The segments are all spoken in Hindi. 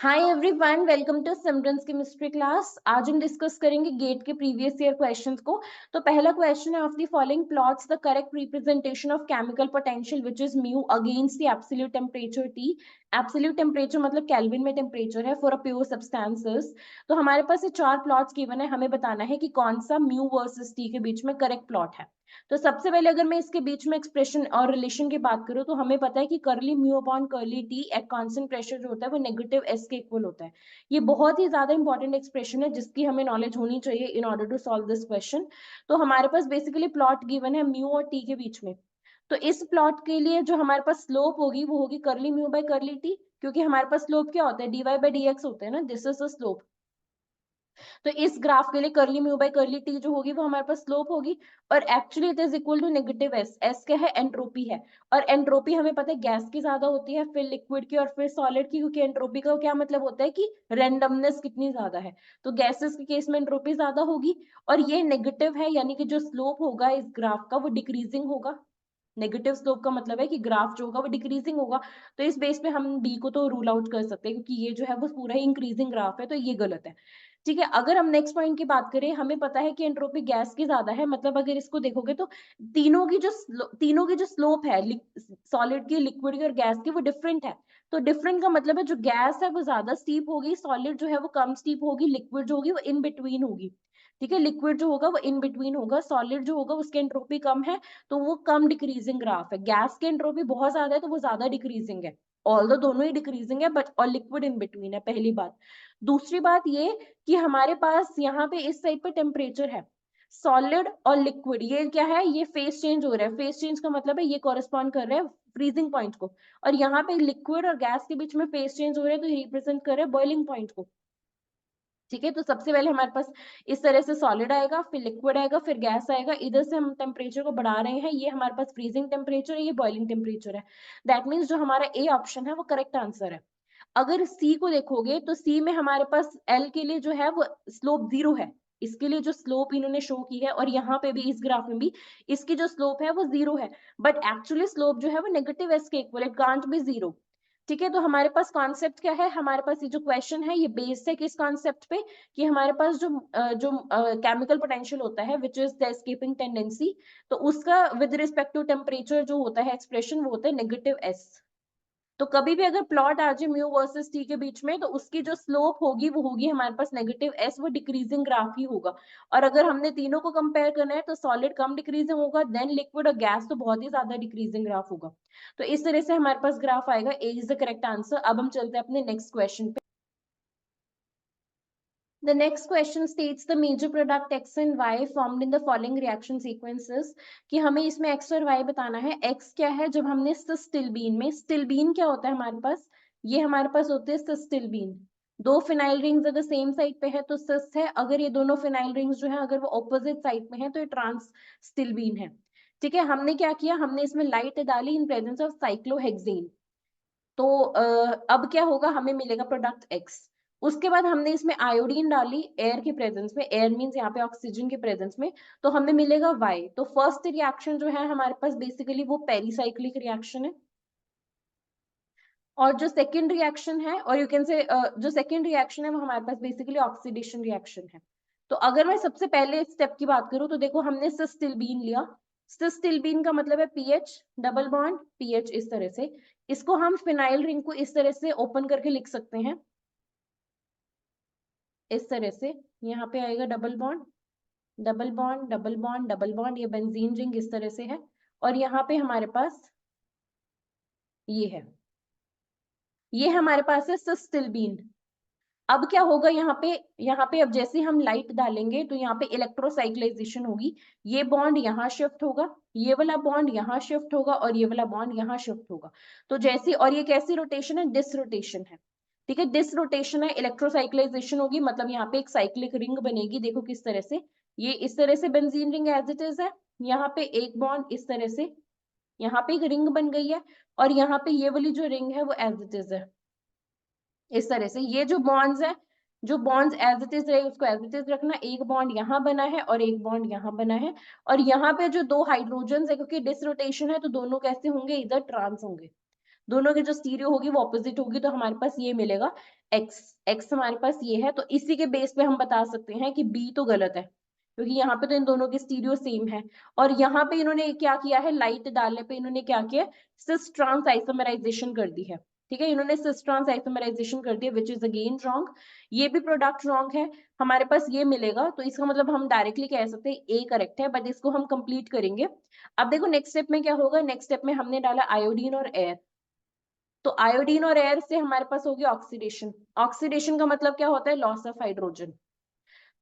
Hi everyone, welcome to Simran's chemistry class. आज हम डिस्कस करेंगे गेट के प्रीवियस ईयर क्वेश्चंस को। तो पहला क्वेश्चन है, of the following plots the correct representation of chemical potential which is mu against the absolute temperature T. Absolute temperature मतलब केल्विन में टेम्परेचर है फॉर अ प्योर सब्सटेंसेस। तो हमारे पास ये चार प्लॉट्स गिवन है, हमें बताना है कि कौन सा म्यू वर्सेस टी के बीच में करेक्ट प्लॉट है। तो सबसे पहले अगर मैं इसके बीच में एक्सप्रेशन और रिलेशन की बात करूं तो हमें पता है कि करली म्यू अपॉन करली टी एट कांस्टेंट प्रेशर जो होता है वो नेगेटिव एस के इक्वल होता है। ये बहुत ही ज्यादा इंपॉर्टेंट एक्सप्रेशन है जिसकी हमें नॉलेज होनी चाहिए in order to solve this question. तो हमारे पास बेसिकली प्लॉट गिवन है म्यू और टी के बीच में। तो इस प्लॉट के लिए जो हमारे पास स्लोप होगी वो होगी करली म्यू बाय करली टी, क्योंकि हमारे पास स्लोप क्या होता है, d y by d x होते हैं ना, दिस इज द स्लोप। तो इस ग्राफ के लिए करली म्यू बाय करली टी जो होगी वो हमारे पास स्लोप होगी। और actually it is equal to negative S. S क्या है, एंट्रोपी है। और एंट्रोपी हमें पता है गैस की ज्यादा होती है, फिर लिक्विड की और फिर सॉलिड की, क्योंकि एंट्रोपी का क्या मतलब होता है कि रेंडमनेस कितनी ज्यादा है। तो गैसेस के केस में एंट्रोपी ज्यादा होगी। और ये नेगेटिव है, यानी कि जो स्लोप होगा इस ग्राफ का वो डिक्रीजिंग होगा। नेगेटिव स्लोप का मतलब है कि ग्राफ जो होगा वो डिक्रीजिंग होगा। तो इस बेस पे हम बी को तो रूल आउट कर सकते हैं, क्योंकि ये जो है वो पूरा ही इंक्रीजिंग ग्राफ है, तो ये गलत है। ठीक है, अगर हम नेक्स्ट पॉइंट की बात करें, हमें पता है कि एंट्रोपी गैस की ज्यादा है, मतलब अगर इसको देखोगे तो तीनों की जो स्लोप है सॉलिड की, लिक्विड की और गैस की, वो डिफरेंट है। तो डिफरेंट का मतलब है जो गैस है वो ज्यादा स्टीप होगी, सॉलिड जो है वो कम स्टीप होगी, लिक्विड जो होगी वो इन बिटवीन होगी। ठीक है, लिक्विड जो होगा वो इन बिटवीन होगा, सॉलिड जो होगा उसकी एंट्रोपी कम है तो वो कम डिक्रीजिंग ग्राफ है। गैस की एंट्रोपी बहुत ज्यादा है तो वो ज्यादा डिक्रीजिंग है। ऑल्दो दोनों ही डिक्रीजिंग है बट और लिक्विड इन बिटवीन है, पहली बात। दूसरी बात ये कि हमारे पास यहाँ पे इस साइड पे टेम्परेचर है, सॉलिड और लिक्विड, ये क्या है, ये फेस चेंज हो रहा है। फेस चेंज का मतलब है ये कॉरेस्पॉन्ड कर रहा है फ्रीजिंग पॉइंट को। और यहाँ पे लिक्विड और गैस के बीच में फेस चेंज हो रहा है तो ये रिप्रेजेंट कर रहा है बॉइलिंग पॉइंट को। ठीक है, तो सबसे पहले हमारे पास इस तरह से सॉलिड आएगा, फिर लिक्विड आएगा, फिर गैस आएगा। इधर से हम टेम्परेचर को बढ़ा रहे हैं, ये हमारे पास फ्रीजिंग टेम्परेचर है, ये बॉइलिंग टेम्परेचर है। दैट मीन्स जो हमारा ए ऑप्शन है वो करेक्ट आंसर है। अगर सी को देखोगे तो सी में हमारे पास एल के लिए जो है वो स्लोप 0 है। इसके लिए जो स्लोप इन्होंने शो की है, और यहाँ पे भी इस ग्राफ में भी इसकी जो स्लोप है वो 0 है। बट एक्चुअली स्लोप जो है वो नेगेटिव एस के इक्वल, इट कांट बी 0। ठीक है, तो हमारे पास कॉन्सेप्ट क्या है, हमारे पास ये जो क्वेश्चन है ये बेस्ड है किस कॉन्सेप्ट पे, कि हमारे पास जो केमिकल पोटेंशियल होता है which is the escaping tendency, तो उसका विद रिस्पेक्ट टू टेम्परेचर जो होता है एक्सप्रेशन वो होता है नेगेटिव एस। तो कभी भी अगर प्लॉट आ जाए म्यू वर्सेस टी के बीच में तो उसकी जो स्लोप होगी वो होगी हमारे पास नेगेटिव एस, वो डिक्रीजिंग ग्राफ ही होगा। और अगर हमने तीनों को कंपेयर करना है तो सॉलिड कम डिक्रीजिंग होगा, देन लिक्विड और गैस तो बहुत ही ज्यादा डिक्रीजिंग ग्राफ होगा। तो इस तरह से हमारे पास ग्राफ आएगा, ए इज द करेक्ट आंसर। अब हम चलते हैं अपने नेक्स्ट क्वेश्चन पे। The next question states the major product X and Y formed in the following reaction sequences। कि हमें इसमें X और Y बताना है। X क्या है, जब हमने सिस्टिल्बीन में, स्टिल्बीन क्या होता है हमारे पास, ये हमारे पास होते हैं सिस्टिल्बीन। दो फिनाइल रिंग्स अगर सेम साइड पे है तो सिस है, अगर ये दोनों फिनाइल रिंग्स जो है अगर वो ऑपोजिट साइड में है तो ये ट्रांस स्टिल्बीन है। ठीक है, हमने क्या किया, हमने इसमें लाइट डाली इन प्रेजेंस ऑफ साइक्लोहेक्सेन। तो अब क्या होगा, हमें मिलेगा प्रोडक्ट एक्स। उसके बाद हमने इसमें आयोडीन डाली एयर के प्रेजेंस में, एयर मींस यहाँ पे ऑक्सीजन के प्रेजेंस में, तो हमें मिलेगा वाई। तो फर्स्ट रिएक्शन जो है हमारे पास बेसिकली वो पेरीसाइक्लिक रिएक्शन है। और जो सेकंड रिएक्शन है, और यू कैन से जो सेकंड रिएक्शन है वो हमारे पास बेसिकली ऑक्सीडेशन रिएक्शन है। तो अगर मैं सबसे पहले स्टेप की बात करूं तो देखो हमने सिस्टिल्बीन लिया। सिस्टिल्बीन का मतलब है पीएच, डबल बॉन्ड पीएच, इस तरह से। इसको हम फिनाइल रिंग को इस तरह से ओपन करके लिख सकते हैं, इस तरह से। यहाँ पे आएगा double bond, double bond, double bond, double bond, ये बेंजीन रिंग इस तरह से है। और यहाँ पे हमारे पास ये है, ये हमारे पास है सिस्टिल्बीन। अब क्या होगा यहाँ पे अब जैसे हम लाइट डालेंगे तो यहाँ पे इलेक्ट्रोसाइक्लाइजेशन होगी। ये बॉन्ड यहाँ शिफ्ट होगा, ये वाला बॉन्ड यहाँ शिफ्ट होगा, और ये वाला बॉन्ड यहाँ शिफ्ट होगा। तो जैसे, और ये कैसी रोटेशन है, डिस रोटेशन है। ठीक है, डिस रोटेशन है, इलेक्ट्रोसाइक्लाइजेशन होगी, मतलब यहाँ पे एक साइक्लिक रिंग बनेगी। देखो किस तरह से, ये इस तरह से benzene ring as it is है। यहाँ पे एक बॉन्ड इस तरह से, यहाँ पे एक रिंग बन गई है, और यहाँ पे ये वाली जो रिंग है वो एज इट इज है, इस तरह से। ये जो बॉन्ड्स है, जो बॉन्ड्स एज इट इज रहे उसको एज इट इज रखना। एक बॉन्ड यहाँ बना है और एक बॉन्ड यहाँ बना है, और यहाँ पे जो दो हाइड्रोजन है, क्योंकि डिसरोटेशन है तो दोनों कैसे होंगे, इधर ट्रांस होंगे। दोनों की जो स्टीरियो होगी वो ऑपोजिट होगी, तो हमारे पास ये मिलेगा x हमारे पास ये है, तो इसी के बेस पे हम बता सकते हैं कि b तो गलत है, क्योंकि यहाँ पे तो इन दोनों की स्टीरियो सेम है। और यहाँ पे इन्होंने क्या किया है, लाइट डालने पे इन्होंने क्या किया, सिस ट्रांस आइसोमराइजेशन कर दी है। ठीक है, इन्होंने सिस ट्रांस आइसोमराइजेशन कर दिया, विच इज अगेन रॉन्ग। ये भी प्रोडक्ट रॉन्ग है, हमारे पास ये मिलेगा, तो इसका मतलब हम डायरेक्टली कह सकते हैं ए करेक्ट है, बट इसको हम कंप्लीट करेंगे। अब देखो नेक्स्ट स्टेप में क्या होगा, नेक्स्ट स्टेप में हमने डाला आयोडीन और एयर, तो आयोडीन और एयर से हमारे पास हो गया ऑक्सीडेशन। ऑक्सीडेशन का मतलब क्या होता है, लॉस ऑफ हाइड्रोजन।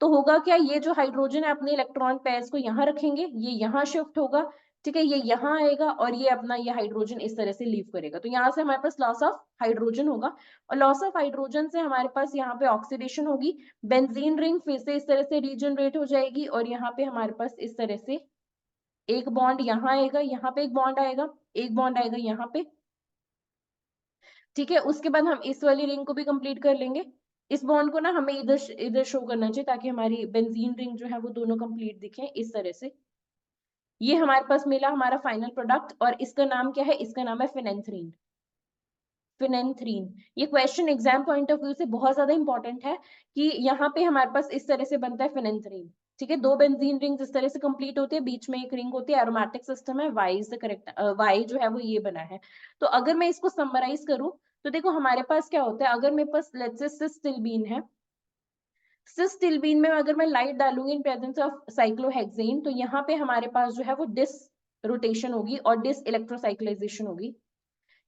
तो होगा क्या, ये जो हाइड्रोजन है अपने इलेक्ट्रॉन पेयर्स को यहाँ रखेंगे, ये यहाँ शिफ्ट होगा, ठीक है, ये यहाँ आएगा और ये अपना ये हाइड्रोजन इस तरह से लीव करेगा, तो यहाँ से हमारे पास लॉस ऑफ हाइड्रोजन होगा, और लॉस ऑफ हाइड्रोजन से हमारे पास यहाँ पे ऑक्सीडेशन होगी, बेंजीन रिंग फिर से इस तरह से रीजनरेट हो जाएगी, और यहाँ पे हमारे पास इस तरह से एक बॉन्ड यहाँ आएगा, यहाँ पे एक बॉन्ड आएगा, एक बॉन्ड आएगा यहाँ पे, ठीक है। उसके बाद हम इस वाली रिंग को भी कंप्लीट कर लेंगे। इस बॉन्ड को ना हमें इधर इधर शो करना चाहिए, ताकि हमारी बेंजीन रिंग जो है वो दोनों कंप्लीट दिखे इस तरह से। ये हमारे पास मिला हमारा फाइनल प्रोडक्ट, और इसका नाम क्या है, इसका नाम है फिनेंथ्रीन। फिनेंथ्रीन, ये question exam point of view से बहुत ज्यादा इंपॉर्टेंट है, कि यहाँ पे हमारे पास इस तरह से बनता है फिनेंथ्रीन। ठीक है, दो बेंजीन रिंग्स इस तरह से कंप्लीट होती है, बीच में एक रिंग होती है, एरोमेटिक सिस्टम है, Y is the correct, Y जो है वो ये बना है। तो अगर मैं इसको समराइज करूं, तो देखो हमारे पास क्या होता है, अगर मेरे पास लेट्स से सिस्टिल्बीन है, सिस्टिल्बीन में अगर मैं लाइट डालूंगी इन प्रेजेंस ऑफ साइक्लोहेक्सेन, तो यहाँ पे हमारे पास जो है वो डिस रोटेशन होगी और डिस इलेक्ट्रोसाइक्लाइजेशन होगी,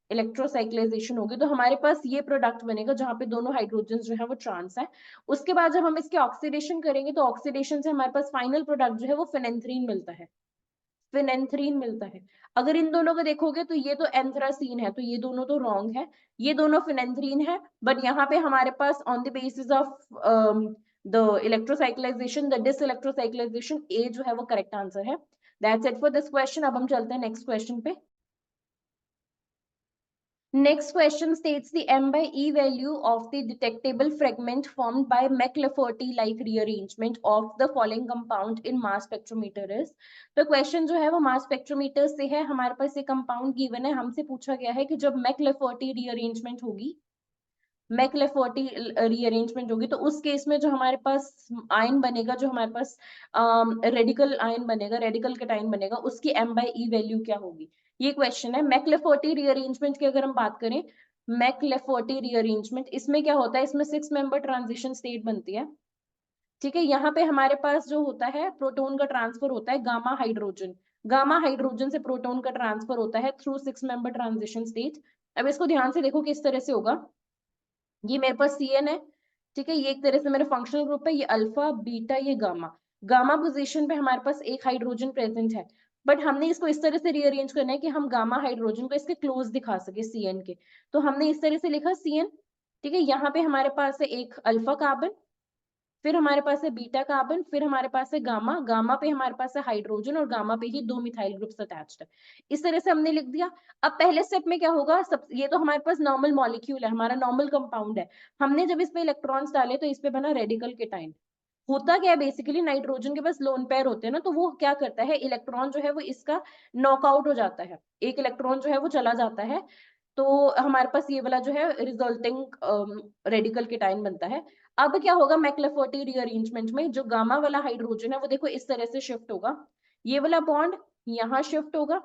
इलेक्ट्रोसाइक्लाइजेशन होगी, तो हमारे पास ये प्रोडक्ट बनेगा जहां पे दोनों हाइड्रोजन जो है वो ट्रांस है। उसके बाद जब हम इसके ऑक्सीडेशन करेंगे, तो ऑक्सीडेशन से हमारे पास फाइनल प्रोडक्ट जो है वो फिनेंथ्रीन मिलता है, फिनेंथ्रीन मिलता है। अगर इन दोनों को देखोगे तो ये तो एंथ्रासीन है, तो ये दोनों तो रॉन्ग है, ये दोनों फिनेंथ्रीन है, बट यहाँ पे हमारे पास on the basis of the electrocyclisation, the dis electrocyclisation, A जो है वो करेक्ट आंसर है। That's it for this question. अब हम चलते हैं नेक्स्ट क्वेश्चन पे। Next question states the M by E value of the detectable fragment formed by McLafferty-like rearrangement of the following compound in mass spectrometer is। तो क्वेश्चन जो है वो मास स्पेक्ट्रोमीटर से है, हमारे पास ये कंपाउंड गिवन है, हमसे पूछा गया है कि जब मैक्लेफर्टी रीअरेंजमेंट होगी, मैक्लेफर्टी रीअरेंजमेंट होगी, तो उस केस में जो हमारे पास आयन बनेगा, जो हमारे पास रेडिकल आयन बनेगा, रेडिकल कैटायन बनेगा, उसकी एम बाई ई वैल्यू क्या होगी, ये क्वेश्चन है। मैक्लेफर्टी रीअरेंजमेंट की अगर हम बात करें, मैक्लेफर्टी रीअरेंजमेंट, इसमें क्या होता है, इसमें 6 मेंबर ट्रांजिशन स्टेट बनती है, ठीक है। यहाँ पे हमारे पास जो होता है प्रोटोन का ट्रांसफर होता है गामा हाइड्रोजन, गामा हाइड्रोजन से प्रोटोन का ट्रांसफर होता है थ्रू 6 मेंबर ट्रांजिशन स्टेट। अब इसको ध्यान से देखो किस तरह से होगा, ये मेरे पास CN है, ठीक है, ये एक तरह से मेरा फंक्शनल ग्रुप है, ये अल्फा बीटा ये गामा, गामा पोजीशन पे हमारे पास एक हाइड्रोजन प्रेजेंट है, बट हमने इसको इस तरह से रीअरेंज करना है कि हम गामा हाइड्रोजन को इसके क्लोज दिखा सके CN के, तो हमने इस तरह से लिखा CN, ठीक है। यहाँ पे हमारे पास है एक अल्फा कार्बन, फिर हमारे पास है बीटा कार्बन, फिर हमारे पास है गामा, गामा पे हमारे पास है हाइड्रोजन, और गामा पे ही 2 मिथाइल ग्रुप्स अटैच्ड है। इस तरह से हमने लिख दिया। अब पहले स्टेप में क्या होगा, सब ये तो हमारे पास नॉर्मल मॉलिक्यूल है, हमारा नॉर्मल कंपाउंड है, हमने जब इस पे इलेक्ट्रॉन्स डाले तो इस पे बना रेडिकल केटाइन। होता क्या है, बेसिकली नाइट्रोजन के पास लोन पेयर होते हैं ना, तो वो क्या करता है, इलेक्ट्रॉन जो है वो इसका नॉकआउट हो जाता है, एक इलेक्ट्रॉन जो है वो चला जाता है, तो हमारे पास ये वाला जो है रिजल्टिंग रेडिकल केटाइन बनता है। अब क्या होगा, मैक्लेफर्टी रीअरेंजमेंट में जो गामा वाला हाइड्रोजन है वो देखो इस तरह से शिफ्ट होगा, ये वाला बॉन्ड यहाँ शिफ्ट होगा,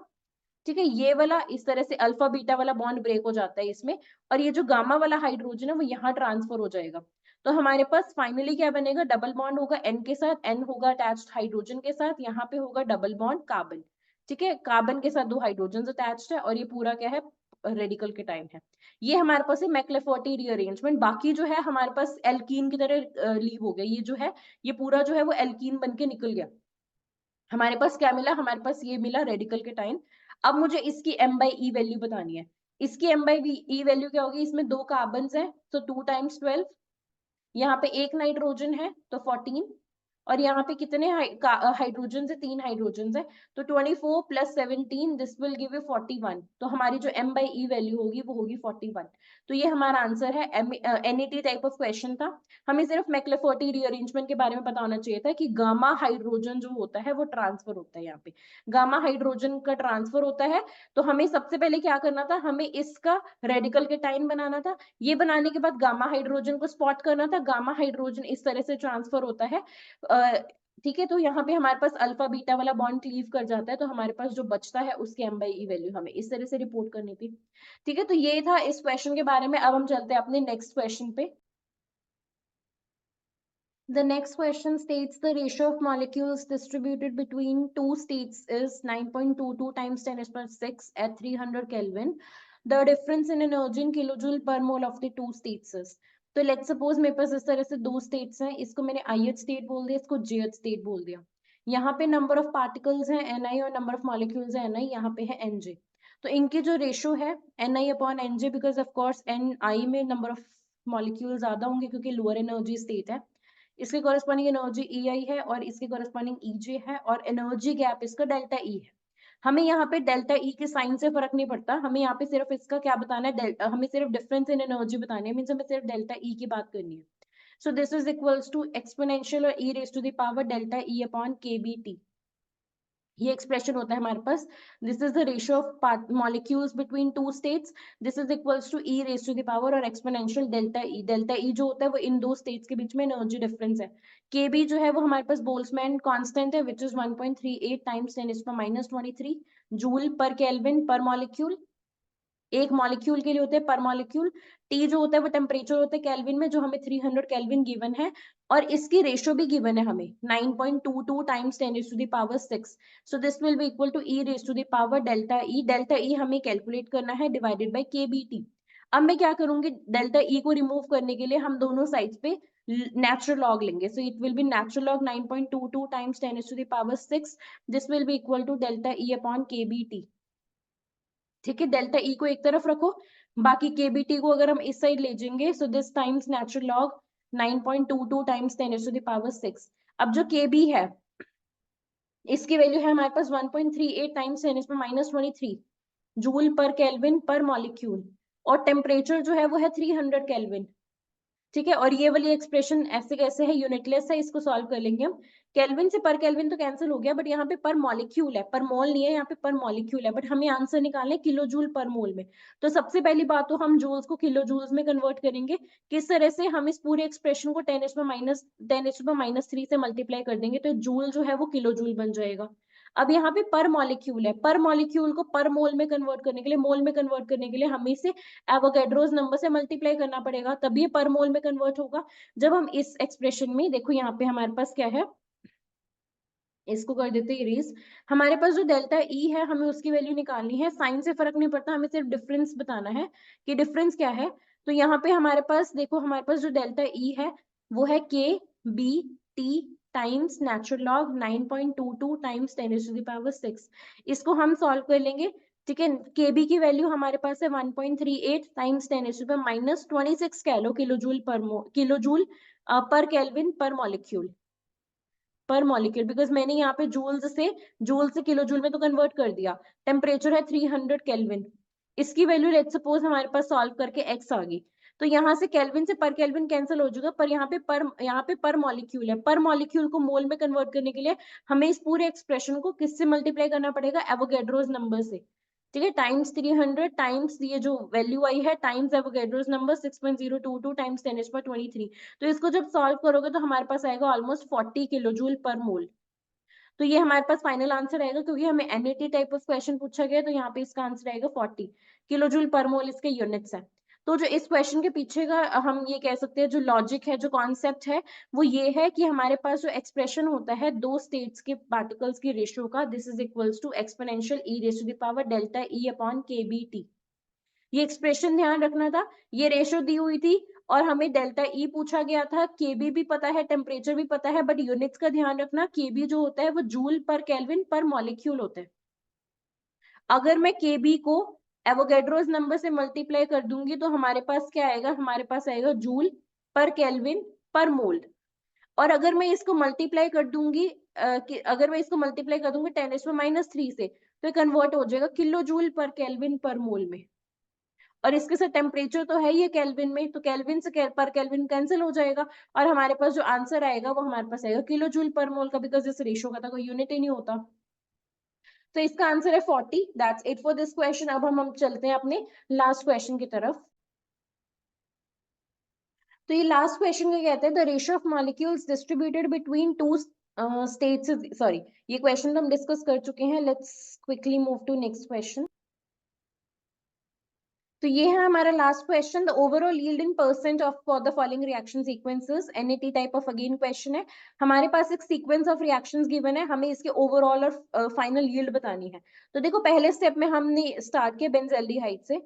ठीक है, ये वाला इस तरह से अल्फा बीटा वाला बॉन्ड ब्रेक हो जाता है इसमें, और ये जो गामा वाला हाइड्रोजन है वो यहाँ ट्रांसफर हो जाएगा। तो हमारे पास फाइनली क्या बनेगा, डबल बॉन्ड होगा N के साथ, N होगा अटैच्ड हाइड्रोजन के साथ, यहाँ पे होगा डबल बॉन्ड कार्बन, ठीक है, कार्बन के साथ 2 हाइड्रोजन अटैच्ड है, और ये पूरा क्या है, रेडिकल के टाइम है। ये हमारे पास है मैक्लेफर्टी रीअरेंजमेंट। बाकी जो है हमारे पास एल्कीन की तरह लीव हो गया, ये जो है ये पूरा जो है वो एल्कीन बन के निकल गया। हमारे पास क्या मिला, हमारे पास ये मिला रेडिकल के टाइम। अब मुझे इसकी एम बाई ई वैल्यू बतानी है। इसकी एम बाई ई वैल्यू क्या होगी, इसमें 2 कार्बन है तो 2 × 12, यहाँ पे एक नाइट्रोजन है तो 14, और यहाँ पे कितने हाइड्रोजन है, 3 हाइड्रोजन है, तो 24 + 17 दिस विल गिव यू 41। तो हमारी जो m/e वैल्यू होगी वो होगी 41। तो ये हमारा आंसर है। NET टाइप ऑफ क्वेश्चन था। हमें सिर्फ मैक्लेफर्टी रीअरेंजमेंट के बारे में पता होना चाहिए था कि गामा हाइड्रोजन जो होता है वो ट्रांसफर होता है, यहाँ पे गामा हाइड्रोजन का ट्रांसफर होता है। तो हमें सबसे पहले क्या करना था, हमें इसका रेडिकल केटाइन बनाना था। ये बनाने के बाद गामा हाइड्रोजन को स्पॉट करना था। गामा हाइड्रोजन इस तरह से ट्रांसफर होता है, ठीक है। तो यहाँ पे हमारे पास अल्फा बीटा वाला बॉन्ड क्लीव कर जाता है, तो हमारे पास जो बचता है उसकी m/e वैल्यू हमें इस तरह से रिपोर्ट करनी थी, ठीक है। तो ये था इस क्वेश्चन के बारे में। अब हम चलते हैं अपने नेक्स्ट क्वेश्चन पे। The next question states the ratio of molecules distributed between two states is 9.22 times 10 to the power 6 at 300 Kelvin. The difference in energy in kilojoule per mole of the two states is. तो लेट्स सपोज मेरे पास इस तरह से दो स्टेट्स हैं, इसको मैंने ith स्टेट बोल दिया, इसको jth स्टेट बोल दिया। यहाँ पे नंबर ऑफ पार्टिकल्स हैं Ni और नंबर ऑफ मॉलिक्यूल्स है Ni, यहाँ पे है Nj। तो इनके जो रेशियो है Ni/Nj, because of course Ni में नंबर ऑफ मॉलिक्यूल ज्यादा होंगे क्योंकि लोअर एनर्जी स्टेट है। इसके कॉरेस्पॉन्डिंग एनर्जी EI है और इसके कॉरेस्पॉन्डिंग EJ है, और एनर्जी गैप इसका डेल्टा E है। हमें यहाँ पे डेल्टा E के साइन से फर्क नहीं पड़ता, हमें यहाँ पे सिर्फ इसका क्या बताना है, हमें सिर्फ डिफरेंस इन एनर्जी बतानी है, मींस हमें सिर्फ डेल्टा E की बात करनी है। So this is equals to exponential और e raise to the power delta E upon kBt। ये एक्सप्रेशन होता है हमारे पास, this is the ratio of molecules between two states, this is equals to e raise to the power और exponential delta E। Delta E जो होता है वो इन दो स्टेट्स के बीच में एनर्जी डिफरेंस है। kb जो है वो हमारे पास बोल्ट्जमैन कांस्टेंट है, विच इज 1.38 टाइम्स 10⁻23 जूल पर केल्विन पर मॉलिक्यूल। एक मॉलिक्यूल के लिए होते हैं पर मॉलिक्यूल। टी जो होता है वो टेम्परेचर होता है केल्विन में, जो हमें 300 केल्विन गिवन है, और इसकी रेशियो भी गिवन है हमें 9.22 times 10 to the power 6। So this will be equal to e raise to the power delta E। Delta E हमें कैलकुलेट करना है डिवाइडेड बाय kBt। अब मैं क्या करूंगी, डेल्टा E को रिमूव करने के लिए हम दोनों साइड्स पे नेचुरल लॉग लेंगे। So it will be natural log 9.22 times 10 to the power 6। This will be equal to delta E upon kBt, ठीक है। डेल्टा E को एक तरफ रखो, बाकी kBt को अगर हम इस साइड ले जाएंगे, so this times natural log 9.22 times 10 to the power 6। अब जो kb है इसकी वैल्यू है हमारे पास 1.38 टाइम्स 10⁻23 जूल पर केल्विन पर मॉलिक्यूल, और टेम्परेचर जो है वो है 300 केल्विन, ठीक है। और ये वाली एक्सप्रेशन ऐसे कैसे है, यूनिटलेस है, इसको सॉल्व कर लेंगे हम। केल्विन से पर केल्विन तो कैंसिल हो गया, बट यहाँ पे पर मॉलिक्यूल है, पर मोल नहीं है, यहाँ पे पर मॉलिक्यूल है, बट हमें आंसर निकालना है किलो जूल पर मोल में। तो सबसे पहली बात तो हम जूल्स को किलो जूल्स में कन्वर्ट करेंगे। किस तरह से, हम इस पूरे एक्सप्रेशन को 10⁻³ से मल्टीप्लाई कर देंगे, तो जूल जो है वो किलो जूल बन जाएगा। अब यहाँ पे पर मॉलिक्यूल है, पर मॉलिक्यूल को पर मोल में कन्वर्ट करने के लिए, मोल में कन्वर्ट करने के लिए हमें इसे एवोगैड्रोस नंबर से मल्टीप्लाई करना पड़ेगा, तभी ये पर मोल में कन्वर्ट होगा। जब हम इस एक्सप्रेशन में देखो, यहाँ पे हमारे पास क्या है, इसको कर देते हैं इरेज। हमारे पास जो डेल्टा E है हमें उसकी वैल्यू निकालनी है, साइन से फर्क नहीं पड़ता, हमें सिर्फ डिफरेंस बताना है कि डिफरेंस क्या है। तो यहाँ पे हमारे पास देखो, हमारे पास जो डेल्टा E है वो है kBt times natural log 9.22 times 10 to the power 6। इसको हम सॉल्व कर लेंगे, ठीक है। kb की वैल्यू हमारे पास है 1.38 टाइम्स 10 टू द -26 कह लो किलो जूल पर केल्विन पर मॉलिक्यूल, पर मॉलिक्यूल, बिकॉज मैंने यहाँ पे जूल से किलो जूल में तो कन्वर्ट कर दिया। टेम्परेचर है 300 केल्विन, इसकी वैल्यू लेट्स सपोज हमारे पास सॉल्व करके x आ गई, तो यहाँ से केल्विन से पर केल्विन कैंसिल हो जाएगा, पर यहाँ पे पर मॉलिक्यूल है, पर मॉलिक्यूल को मोल में कन्वर्ट करने के लिए हमें इस पूरे एक्सप्रेशन को किससे मल्टीप्लाई करना पड़ेगा, एवोगैड्रोस नंबर से, ठीक है। टाइम्स 300 टाइम्स ये जो वैल्यू आई है टाइम्स एवोगैड्रोस नंबर 6.022 टाइम्स 10⁻23। तो इसको जब सॉल्व करोगे तो हमारे पास आएगा ऑलमोस्ट 40 किलो जूल पर मोल। तो ये हमारे पास फाइनल आंसर आएगा, क्योंकि हमें NET टाइप ऑफ क्वेश्चन पूछा गया, तो यहाँ पे इसका आंसर आएगा 40 किलो जूल पर मोल, इसके यूनिट्स है। तो जो इस क्वेश्चन के पीछे का हम ये कह सकते हैं जो लॉजिक है, जो कॉन्सेप्ट है, वो ये है कि हमारे पास जो एक्सप्रेशन होता है दो स्टेट्स के पार्टिकल्स की रेशियो का, this is equals to exponential e raise to the power delta E upon kBt। ये एक्सप्रेशन ध्यान रखना था, ये रेशियो दी हुई थी और हमें डेल्टा E पूछा गया था, kb भी पता है, टेम्परेचर भी पता है, बट यूनिट्स का ध्यान रखना, kb जो होता है वो जूल पर केल्विन पर मॉलिक्यूल होता है। अगर मैं kb को एवोगैड्रोस नंबर से मल्टीप्लाई कर दूंगी तो हमारे पास क्या आएगा, हमारे पास आएगा जूल पर केल्विन पर मोल। और अगर मैं इसको मल्टीप्लाई कर दूंगी अगर मैं इसको मल्टीप्लाई कर दूंगी 10⁻³ से, तो कन्वर्ट हो जाएगा किलो जूल पर केल्विन पर मोल में। और इसके साथ टेम्परेचर तो है ये केल्विन में, तो केल्विन से पर केल्विन कैंसिल हो जाएगा और हमारे पास जो आंसर आएगा वो हमारे पास आएगा किलो जूल पर मोल का, बिकॉज इस रेशो का था कोई यूनिट ही नहीं होता। तो इसका आंसर है 40। That's it for this question. अब हम चलते हैं अपने लास्ट क्वेश्चन की तरफ। तो ये लास्ट क्वेश्चन क्या कहते हैं, the ratio of molecules distributed between two states, sorry ये क्वेश्चन तो हम डिस्कस कर चुके हैं। Let's quickly move to next question. तो ये है हमारा last question, the overall yield in percent of for the following reaction sequences, NAT type of again question है। हमारे पास एक सीक्वेंस ऑफ रिएक्शंस गिवन है, हमें इसके ओवरऑल और फाइनल यील्ड बतानी है। तो देखो पहले स्टेप में हमने स्टार्ट किया बेंजल्डिहाइड से,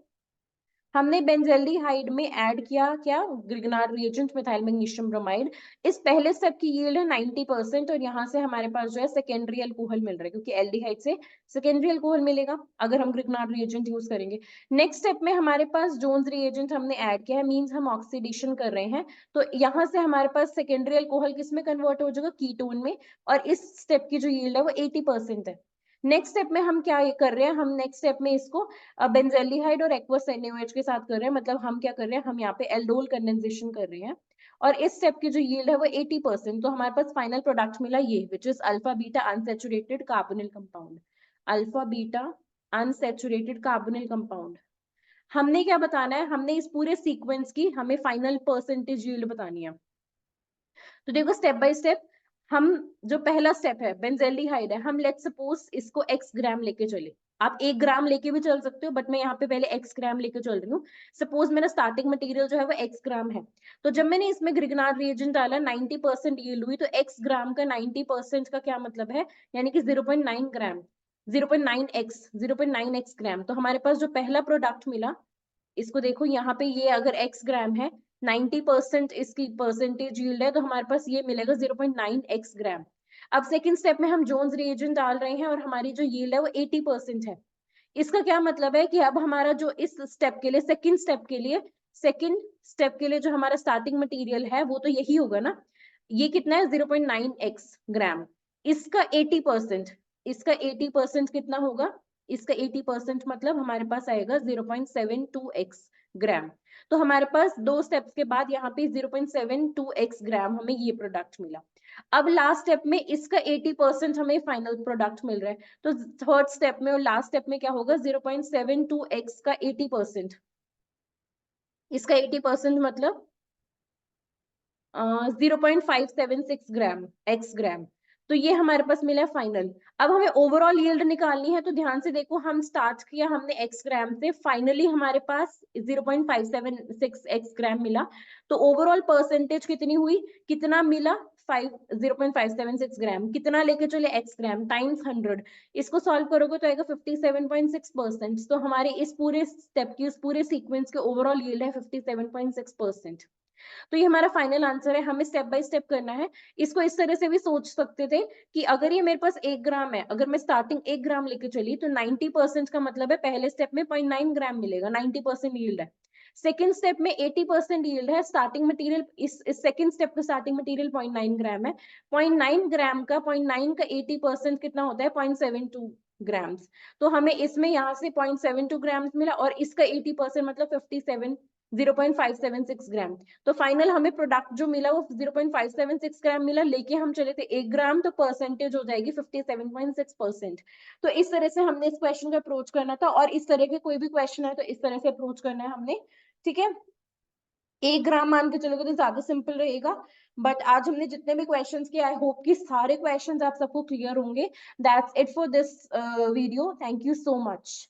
हमने बेंजल्डिहाइड में ऐड किया क्या, Grignard reagent methyl magnesium bromide. इस पहले स्टेप की यील्ड है 90% और यहाँ से हमारे पास जो है सेकेंडरी अल्कोहल मिल रहा है, क्योंकि एल्डिहाइड से सेकेंडरी अल्कोहल मिलेगा अगर हम ग्रिग्नार्ड रिएजेंट यूज करेंगे। नेक्स्ट स्टेप में हमारे पास जोन्स रिएजेंट हमने ऐड किया है, मींस हम ऑक्सीडेशन कर रहे हैं। तो यहाँ से हमारे पास सेकेंडरी अल्कोहल किस में कन्वर्ट हो जाएगा, कीटोन में, और इस स्टेप की जो यील्ड है वो 80% है। नेक्स्ट स्टेप में हम क्या कर रहे हैं, हम नेक्स्ट स्टेप में इसको बेंजल्डिहाइड और एक्वस NaOH के साथ कर रहे हैं, मतलब हम क्या कर रहे हैं, हम यहाँ पे एल्डोल कंडेंसेशन कर रहे हैं। और इस स्टेप की जो यील्ड है वो 80%। तो हमारे पास फाइनल प्रोडक्ट मिला ये, which is alpha beta unsaturated carbonyl compound. Alpha beta unsaturated carbonyl compound. हमने क्या बताना है, हमने इस पूरे सीक्वेंस की हमें फाइनल परसेंटेज यील्ड बतानी है। तो देखो स्टेप बाय स्टेप, हम जो पहला स्टेप है बेंजल्डिहाइड है, हम लेट्स सपोज इसको x ग्राम लेके चले। आप 1 ग्राम लेके भी चल सकते हो, बट मैं यहाँ पे पहले x ग्राम लेके चल रही हूँ। सपोज मेरा स्टार्टिंग मटेरियल जो है वो x ग्राम है, तो जब मैंने इसमें ग्रिग्नार्ड रिएजेंट डाला 90% यील्ड हुई, तो x ग्राम का 90% का क्या मतलब है, यानी कि 0.9 ग्राम, 0.9x ग्राम। तो हमारे पास जो पहला प्रोडक्ट मिला, इसको देखो यहाँ पे ये अगर x ग्राम है, 90% इसकी परसेंटेज यील्ड है, तो हमारे पास ये मिलेगा 0.9x ग्राम। अब सेकंड स्टेप में हम जोन्स रिएजेंट डाल रहे हैं और हमारी जो यील्ड है वो 80% है। इसका क्या मतलब है कि अब हमारा जो इस स्टेप के लिए सेकंड स्टेप के लिए जो हमारा स्टार्टिंग मटेरियल है वो तो यही होगा ना, ये कितना है 0.9x ग्राम। इसका 80%, इसका 80% कितना होगा, इसका 80% मतलब हमारे पास आएगा 0.72x ग्राम। तो हमारे पास दो स्टेप्स के बाद यहाँ पे 0.72x ग्राम हमें ये प्रोडक्ट मिला। अब लास्ट स्टेप में इसका 80% हमें फाइनल प्रोडक्ट मिल रहा है। तो थर्ड स्टेप में और लास्ट स्टेप में क्या होगा, 0.72x का 80%, इसका 80% मतलब 0.576 ग्राम x ग्राम। तो ये हमारे पास मिला फाइनल। अब हमें ओवरऑल यील्ड निकालनी है, तो ध्यान से देखो, हम स्टार्ट किया हमने x ग्राम से, फाइनली हमारे पास 0.576 x ग्राम मिला। तो ओवरऑल परसेंटेज कितनी हुई, कितना मिला, 0.576 ग्राम, कितना लेके चले x ग्राम टाइम्स 100। इसको सॉल्व करोगे तो आएगा 57.6%। तो हमारे इस पूरे स्टेप की, इस पूरे सीक्वेंस के ओवरऑल यील्ड है 57.6%। तो ये हमारा फाइनल आंसर है। हमें स्टेप बाय स्टेप करना है। इसको इस तरह से भी सोच सकते थे कि अगर ये मेरे पास 1 ग्राम है, अगर मैं स्टार्टिंग 1 ग्राम लेके चली, तो 90% का मतलब है पहले स्टेप में 0.9 ग्राम मिलेगा, 90% यील्ड है। सेकेंड स्टेप में 80% यील्ड है, स्टार्टिंग मटेरियल इस सेकेंड स्टेप का स्टार्टिंग मटेरियल 0.9 ग्राम है। 0.9 ग्राम का 0.9 का 80% कितना होता है, 0.72 ग्राम्स। तो हमें इसमें यहाँ से 0.72 ग्राम्स मिला और इसका 80% मतलब 0.576 ग्राम। तो फाइनल हमें प्रोडक्ट जो मिला वो 0.576 ग्राम मिला, लेके हम चले थे 1 ग्राम, तो परसेंटेज हो जाएगी 57.6%। तो इस तरह से हमने इस क्वेश्चन को अप्रोच करना था, और इस तरह के कोई भी क्वेश्चन है तो इस तरह से अप्रोच करना है हमने, ठीक है। 1 ग्राम मान के चलोगे तो ज्यादा सिंपल रहेगा। बट आज हमने जितने भी क्वेश्चंस किए, आई होप कि सारे क्वेश्चंस आप सबको क्लियर होंगे। That's it for this video, thank you so much.